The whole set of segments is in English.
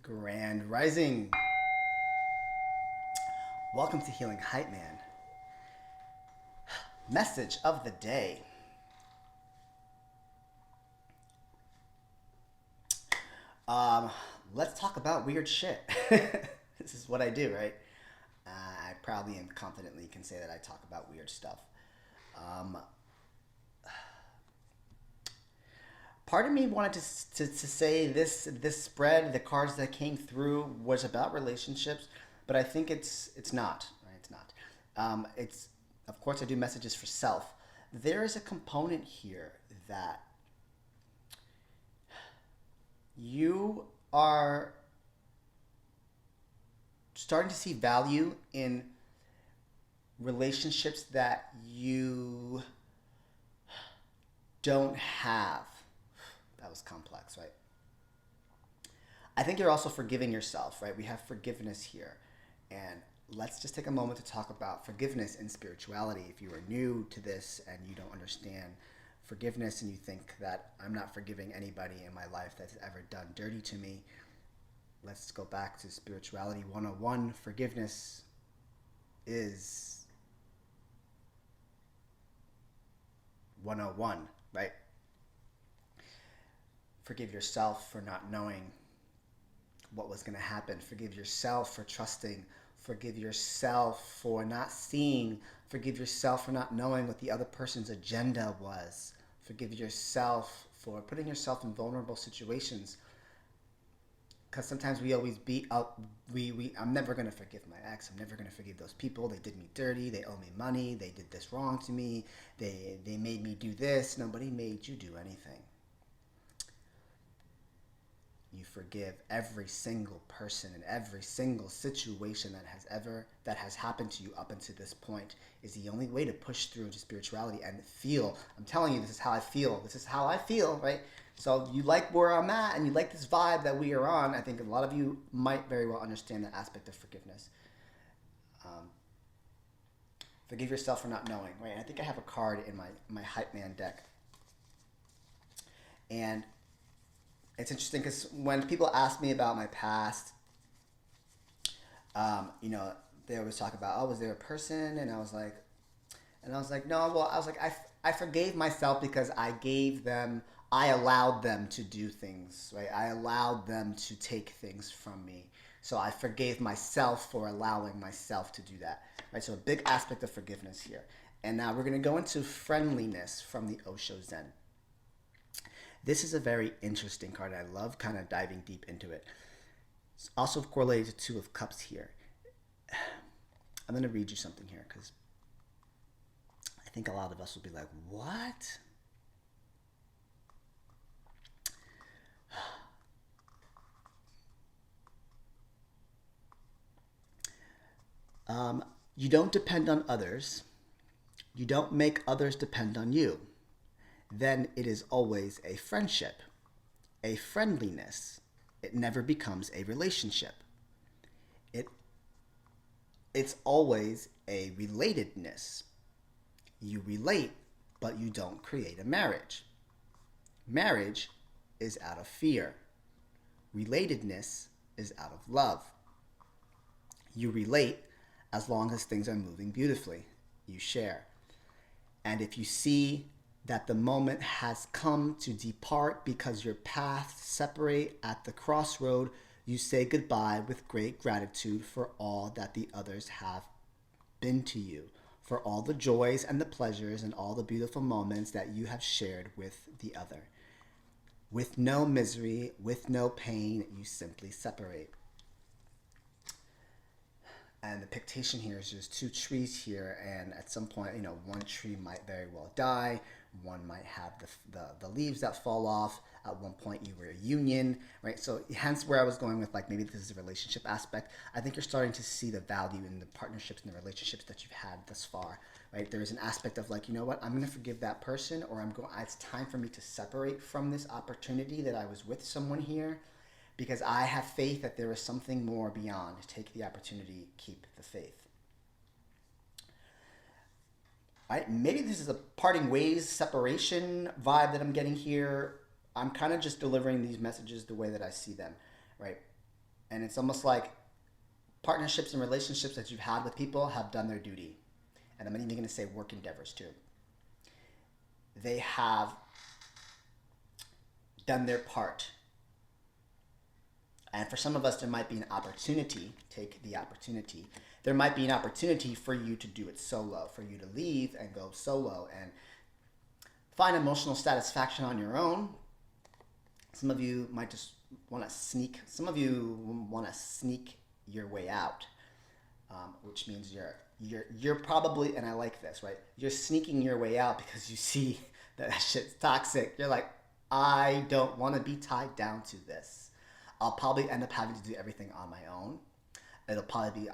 Grand Rising. Welcome to Healing Hype Man. Message of the day. Let's talk about weird shit. This is what I do, right? I proudly and confidently can say that I talk about weird stuff. Part of me wanted to say this spread, the cards that came through, was about relationships, but I think it's not. Right? It's not. It's of course I do messages for self. There is a component here that you are starting to see value in relationships that you don't have. That was complex, right? I think you're also forgiving yourself, right? We have forgiveness here. And let's just take a moment to talk about forgiveness in spirituality. If you are new to this and you don't understand forgiveness and you think that I'm not forgiving anybody in my life that's ever done dirty to me, let's go back to Spirituality 101. Forgiveness is 101, right? Forgive yourself for not knowing what was going to happen. Forgive yourself for trusting. Forgive yourself for not seeing. Forgive yourself for not knowing what the other person's agenda was. Forgive yourself for putting yourself in vulnerable situations. Because sometimes we always beat up, I'm never going to forgive my ex. I'm never going to forgive those people. They did me dirty. They owe me money. They did this wrong to me. They made me do this. Nobody made you do anything. You forgive every single person and every single situation that has happened to you up until this point is the only way to push through into spirituality and feel. I'm telling you, this is how I feel. This is how I feel, right? So you like where I'm at and you like this vibe that we are on. I think a lot of you might very well understand that aspect of forgiveness. Forgive yourself for not knowing, right? And I think I have a card in my Hype Man deck. And it's interesting because when people ask me about my past, they always talk about, oh, was there a person? And I was like, no, well, I forgave myself because I allowed them to do things, right? I allowed them to take things from me. So I forgave myself for allowing myself to do that, right? So a big aspect of forgiveness here. And now we're going to go into friendliness from the Osho Zen. This is a very interesting card. I love kind of diving deep into it. It's also correlated to Two of Cups here. I'm going to read you something here because I think a lot of us will be like, what? You don't depend on others. You don't make others depend on you. Then it is always a friendship, a friendliness. It never becomes a relationship. It's always a relatedness. You relate, but you don't create a marriage. Marriage is out of fear. Relatedness is out of love. You relate as long as things are moving beautifully. You share. And if you see that the moment has come to depart because your paths separate at the crossroad, you say goodbye with great gratitude for all that the others have been to you, for all the joys and the pleasures and all the beautiful moments that you have shared with the other. With no misery, with no pain, you simply separate. And the pictation here is just two trees here, and at some point, one tree might very well die. One might have the leaves that fall off. At one point, you were a union, right? So hence where I was going with, like, maybe this is a relationship aspect. I think you're starting to see the value in the partnerships and the relationships that you've had thus far, right? There is an aspect of, like, you know what? I'm going to forgive that person, or it's time for me to separate from this opportunity that I was with someone here, because I have faith that there is something more beyond. Take the opportunity, keep the faith. Right? Maybe this is a parting ways, separation vibe that I'm getting here. I'm kind of just delivering these messages the way that I see them, right? And it's almost like partnerships and relationships that you've had with people have done their duty. And I'm even going to say work endeavors too. They have done their part. And for some of us, there might be an opportunity, take the opportunity. There might be an opportunity for you to do it solo, for you to leave and go solo and find emotional satisfaction on your own. Some of you might just want to sneak, some of you want to sneak your way out, which means you're probably, and I like this, right? You're sneaking your way out because you see that shit's toxic. You're like, I don't want to be tied down to this. I'll probably end up having to do everything on my own. I'll probably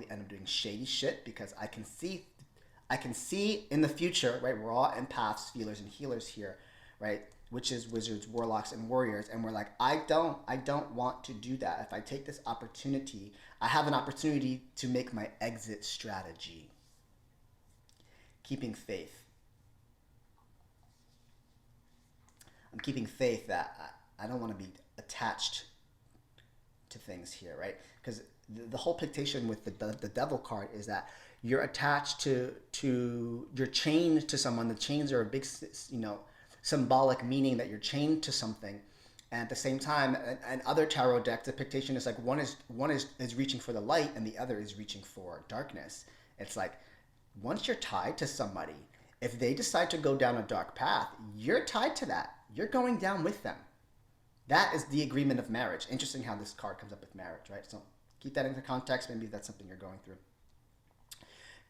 end up doing shady shit because I can see in the future, right? We're all empaths, feelers, and healers here, right? Witches, wizards, warlocks, and warriors, and we're like, I don't want to do that. If I take this opportunity, I have an opportunity to make my exit strategy. Keeping faith. I'm keeping faith that I don't want to be attached to things here, right? Because the whole pictation with the devil card is that you're attached to you're chained to someone. The chains are a big, symbolic meaning that you're chained to something. And at the same time, and other tarot decks, the pictation is like one is reaching for the light and the other is reaching for darkness. It's like once you're tied to somebody, if they decide to go down a dark path, you're tied to that. You're going down with them. That is the agreement of marriage. Interesting how this card comes up with marriage, right? So keep that into context. Maybe that's something you're going through.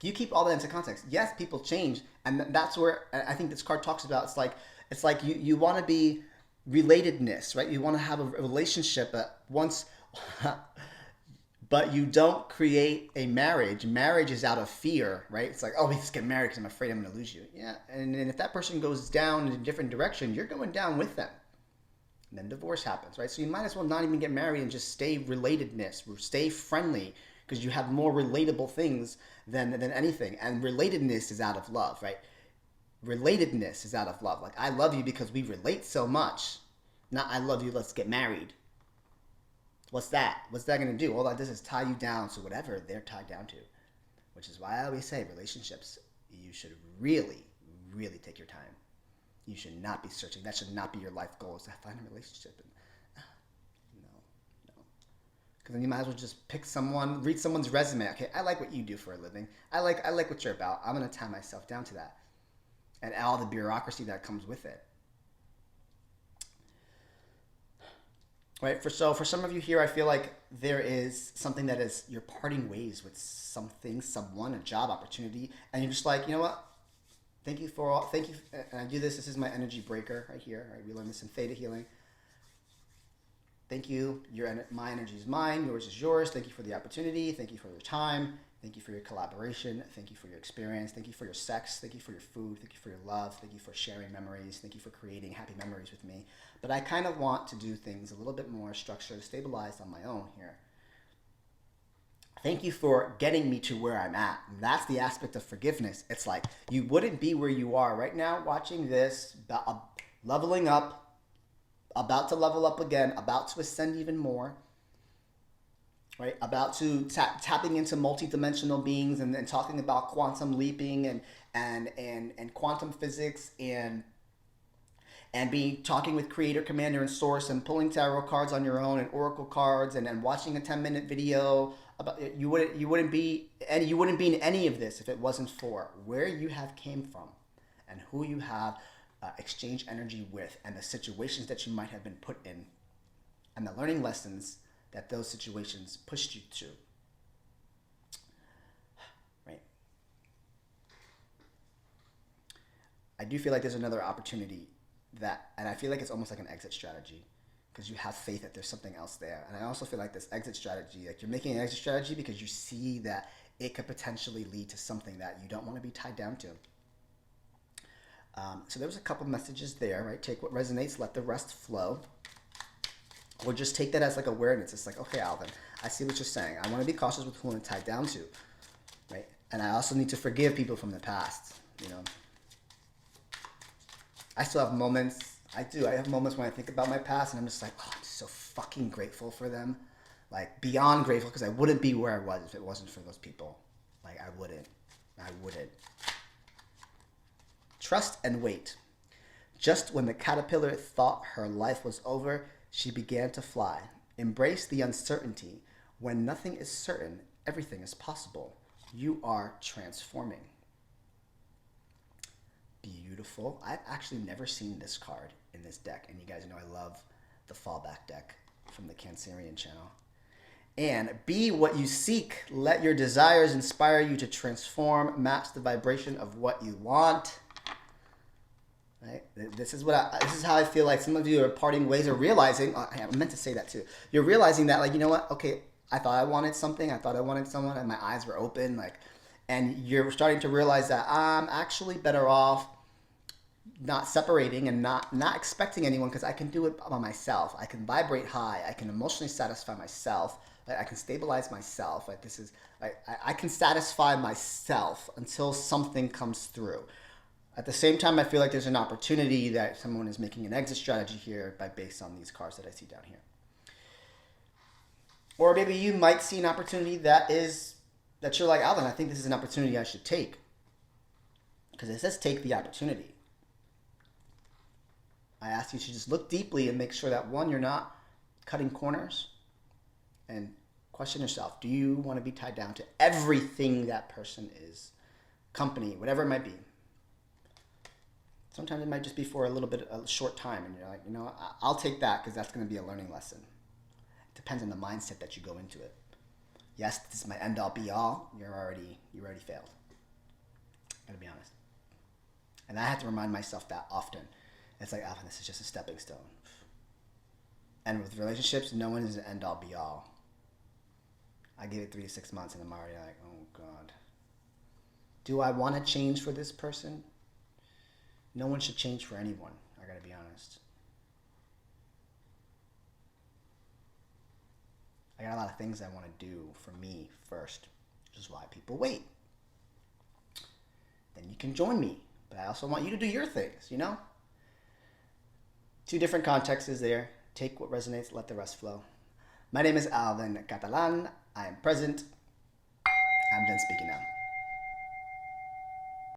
You keep all that into context. Yes, people change, and that's where I think this card talks about. It's like you want to be relatedness, right? You want to have a relationship, but you don't create a marriage. Marriage is out of fear, right? It's like, oh, we just get married because I'm afraid I'm going to lose you. Yeah, and if that person goes down in a different direction, you're going down with them. And then divorce happens, right? So you might as well not even get married and just stay relatedness, stay friendly, because you have more relatable things than anything. And relatedness is out of love, right? Relatedness is out of love. Like, I love you because we relate so much. Not, I love you, let's get married. What's that? What's that going to do? All that does is tie you down to whatever they're tied down to. Which is why I always say relationships, you should really, really take your time. You should not be searching. That should not be your life goal, is to find a relationship. And, no. Because then you might as well just pick someone, read someone's resume. Okay, I like what you do for a living. I like what you're about. I'm going to tie myself down to that. And all the bureaucracy that comes with it. Right? For some of you here, I feel like there is something that is, you're parting ways with something, someone, a job opportunity, and you're just like, you know what? Thank you, and I do this is my energy breaker right here, right? We learned this in Theta Healing. Thank you, my energy is mine, yours is yours. Thank you for the opportunity, thank you for your time, thank you for your collaboration, thank you for your experience, thank you for your sex, thank you for your food, thank you for your love, thank you for sharing memories, thank you for creating happy memories with me. But I kind of want to do things a little bit more structured, stabilized on my own here. Thank you for getting me to where I'm at. And that's the aspect of forgiveness. It's like you wouldn't be where you are right now watching this, leveling up, about to level up again, about to ascend even more, right? About to tapping into multidimensional beings and talking about quantum leaping and quantum physics and talking with creator, commander, and source and pulling tarot cards on your own and oracle cards and watching a 10-minute video. You wouldn't be in any of this if it wasn't for where you have came from and who you have exchanged energy with and the situations that you might have been put in and the learning lessons that those situations pushed you to. Right? I do feel like there's another opportunity and I feel like it's almost like an exit strategy. Because you have faith that there's something else there. And I also feel like this exit strategy, like you're making an exit strategy because you see that it could potentially lead to something that you don't want to be tied down to. So there was a couple messages there, right? Take what resonates, let the rest flow. Or just take that as like awareness. It's like, okay, Alvin, I see what you're saying. I want to be cautious with who I'm tied down to, right? And I also need to forgive people from the past, I still have moments. I have moments when I think about my past and I'm just like, oh, I'm so fucking grateful for them. like beyond grateful, because I wouldn't be where I was if it wasn't for those people. Like I wouldn't. Trust and wait. Just when the caterpillar thought her life was over, she began to fly. Embrace the uncertainty. When nothing is certain, everything is possible. You are transforming. Beautiful. I've actually never seen this card in this deck, and you guys know I love the fallback deck from the Cancerian channel. And be what you seek. Let your desires inspire you to transform, match the vibration of what you want. Right? This is how I feel like some of you are parting ways or realizing. I meant to say that too. You're realizing that, like, you know what? Okay, I thought I wanted something. I thought I wanted someone, and my eyes were open. Like, and you're starting to realize that I'm actually better off not separating and not expecting anyone, because I can do it by myself. I can vibrate high. I can emotionally satisfy myself. Like, I can stabilize myself. Like, this is like I can satisfy myself until something comes through. At the same time, I feel like there's an opportunity that someone is making an exit strategy here based on these cards that I see down here. Or maybe you might see an opportunity that you're like, Alvin, I think this is an opportunity I should take. Because it says take the opportunity. I ask you to just look deeply and make sure that, one, you're not cutting corners, and question yourself, do you want to be tied down to everything that person is, company, whatever it might be? Sometimes it might just be for a short time, and you're like, you know, I'll take that because that's going to be a learning lesson. It depends on the mindset that you go into it. Yes, this is my end all be all. You already failed. Gotta be honest. And I have to remind myself that often. It's like, Alvin, this is just a stepping stone. And with relationships, no one is an end all be all. I give it 3 to 6 months, and I'm already like, oh God. Do I want to change for this person? No one should change for anyone. I gotta be honest. I got a lot of things I want to do for me first, which is why people wait. Then you can join me, but I also want you to do your things, you know? 2 different contexts there. Take what resonates, let the rest flow. My name is Alvin Catalan. I am present. I'm done speaking now.